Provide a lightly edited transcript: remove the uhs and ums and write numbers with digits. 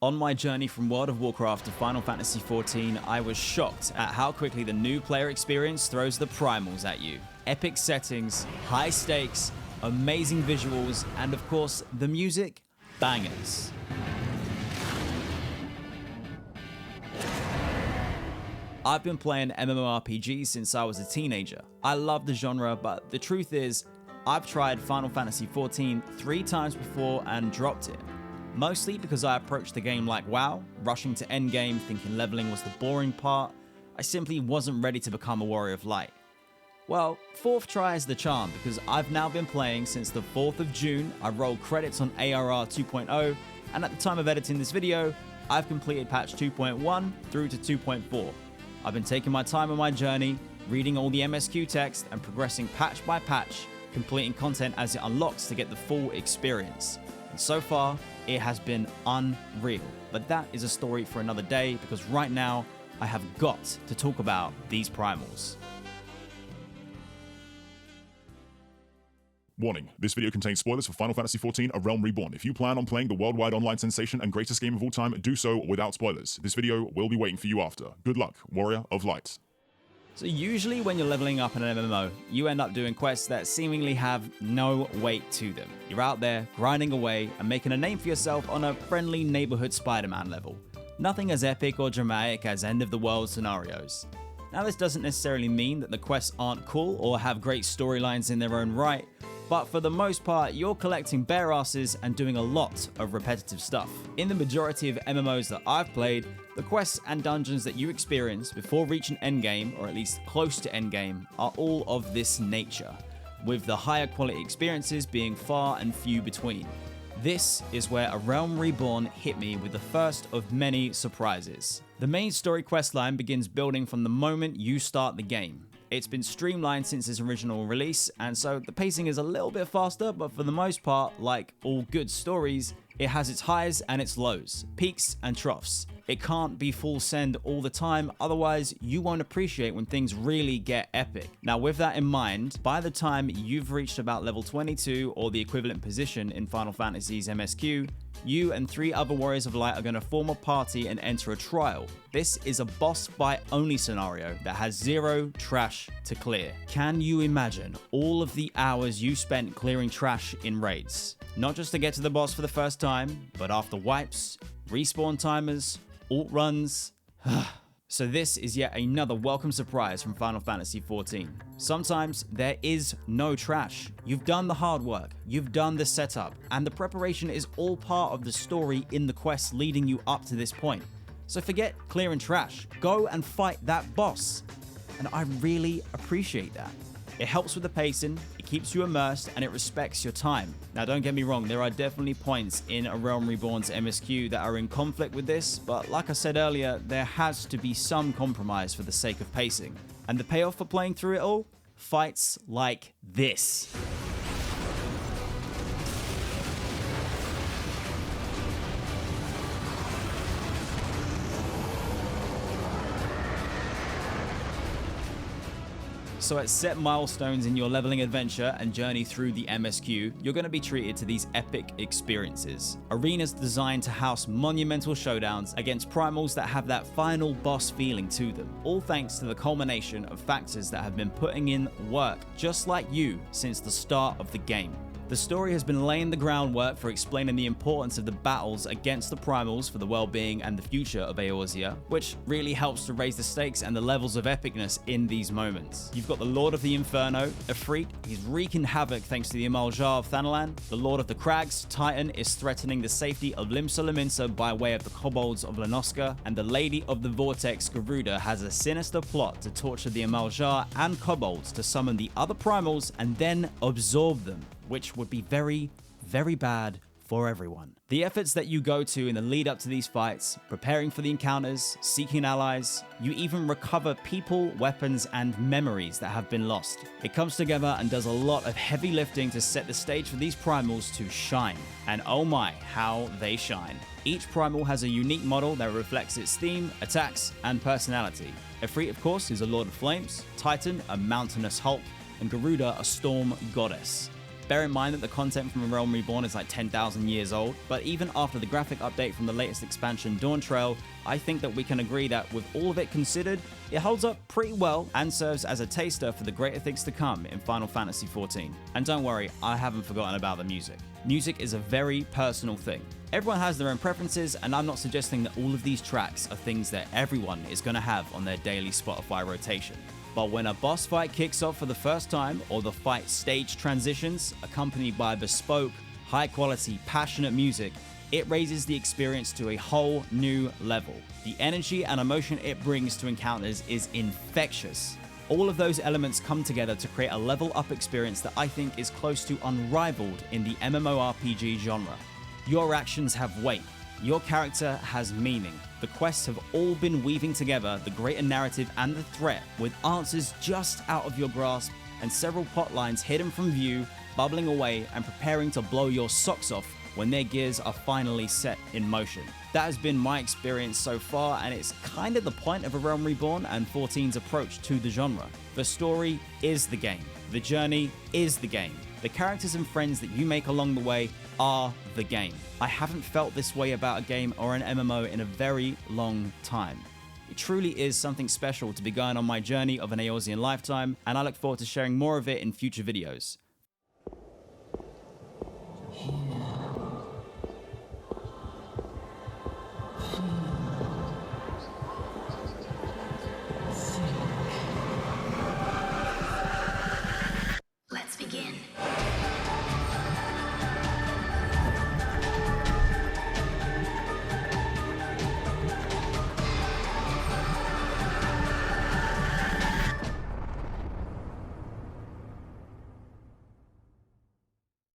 On my journey from World of Warcraft to Final Fantasy XIV, I was shocked at how quickly the new player experience throws the Primals at you. Epic settings, high stakes, amazing visuals, and of course, the music, bangers. I've been playing MMORPGs since I was a teenager. I love the genre, but the truth is, I've tried Final Fantasy XIV 3 times before and dropped it. Mostly because I approached the game like WoW, rushing to endgame thinking leveling was the boring part. I simply wasn't ready to become a Warrior of Light. Well, 4th try is the charm because I've now been playing since the 4th of June, I rolled credits on ARR 2.0, and at the time of editing this video, I've completed patch 2.1 through to 2.4. I've been taking my time on my journey, reading all the MSQ text and progressing patch by patch, completing content as it unlocks to get the full experience. And so far, it has been unreal. But that is a story for another day because right now, I have got to talk about these Primals. Warning, this video contains spoilers for Final Fantasy XIV A Realm Reborn. If you plan on playing the worldwide online sensation and greatest game of all time, do so without spoilers. This video will be waiting for you after. Good luck, Warrior of Light. So usually when you're leveling up in an MMO, you end up doing quests that seemingly have no weight to them. You're out there grinding away and making a name for yourself on a friendly neighborhood Spider-Man level. Nothing as epic or dramatic as end of the world scenarios. Now this doesn't necessarily mean that the quests aren't cool or have great storylines in their own right, but for the most part, you're collecting bare asses and doing a lot of repetitive stuff. In the majority of MMOs that I've played, the quests and dungeons that you experience before reaching endgame, or at least close to endgame, are all of this nature, with the higher quality experiences being far and few between. This is where A Realm Reborn hit me with the first of many surprises. The main story questline begins building from the moment you start the game. It's been streamlined since its original release, and so the pacing is a little bit faster, but for the most part, like all good stories, it has its highs and its lows, peaks and troughs. It can't be full send all the time, otherwise you won't appreciate when things really get epic. Now with that in mind, by the time you've reached about level 22 or the equivalent position in Final Fantasy's MSQ, you and 3 other Warriors of Light are going to form a party and enter a trial. This is a boss fight only scenario that has 0 trash to clear. Can you imagine all of the hours you spent clearing trash in raids? Not just to get to the boss for the first time, but after wipes, respawn timers, alt runs. So this is yet another welcome surprise from Final Fantasy XIV. Sometimes there is no trash. You've done the hard work, you've done the setup, and the preparation is all part of the story in the quests leading you up to this point. So forget clearing trash, go and fight that boss. And I really appreciate that. It helps with the pacing, it keeps you immersed, and it respects your time. Now don't get me wrong, there are definitely points in A Realm Reborn's MSQ that are in conflict with this, but like I said earlier, there has to be some compromise for the sake of pacing. And the payoff for playing through it all? Fights like this. So at set milestones in your leveling adventure and journey through the MSQ, you're going to be treated to these epic experiences. Arenas designed to house monumental showdowns against primals that have that final boss feeling to them, all thanks to the culmination of factors that have been putting in work just like you since the start of the game. The story has been laying the groundwork for explaining the importance of the battles against the Primals for the well-being and the future of Eorzea, which really helps to raise the stakes and the levels of epicness in these moments. You've got the Lord of the Inferno, Ifrit, he's wreaking havoc thanks to the Amaljar of Thanalan. The Lord of the Crags, Titan, is threatening the safety of Limsa Lominsa by way of the Kobolds of Lanoska, and the Lady of the Vortex, Garuda, has a sinister plot to torture the Amaljar and Kobolds to summon the other Primals and then absorb them, which would be very, very bad for everyone. The efforts that you go to in the lead up to these fights, preparing for the encounters, seeking allies, you even recover people, weapons, and memories that have been lost. It comes together and does a lot of heavy lifting to set the stage for these primals to shine. And oh my, how they shine. Each primal has a unique model that reflects its theme, attacks, and personality. Ifrit, of course, is a Lord of Flames, Titan, a mountainous Hulk, and Garuda, a storm goddess. Bear in mind that the content from A Realm Reborn is like 10,000 years old, but even after the graphic update from the latest expansion, DAWNTRAIL, I think that we can agree that with all of it considered, it holds up pretty well and serves as a taster for the greater things to come in Final Fantasy XIV. And don't worry, I haven't forgotten about the music. Music is a very personal thing. Everyone has their own preferences, and I'm not suggesting that all of these tracks are things that everyone is going to have on their daily Spotify rotation. But when a boss fight kicks off for the first time, or the fight stage transitions, accompanied by bespoke, high-quality, passionate music, it raises the experience to a whole new level. The energy and emotion it brings to encounters is infectious. All of those elements come together to create a level-up experience that I think is close to unrivaled in the MMORPG genre. Your actions have weight. Your character has meaning. The quests have all been weaving together the greater narrative and the threat, with answers just out of your grasp and several plot lines hidden from view, bubbling away and preparing to blow your socks off when their gears are finally set in motion. That has been my experience so far, and it's kind of the point of A Realm Reborn and 14's approach to the genre. The story is the game. The journey is the game. The characters and friends that you make along the way are the game. I haven't felt this way about a game or an MMO in a very long time. It truly is something special to be going on my journey of an Eorzean lifetime, and I look forward to sharing more of it in future videos.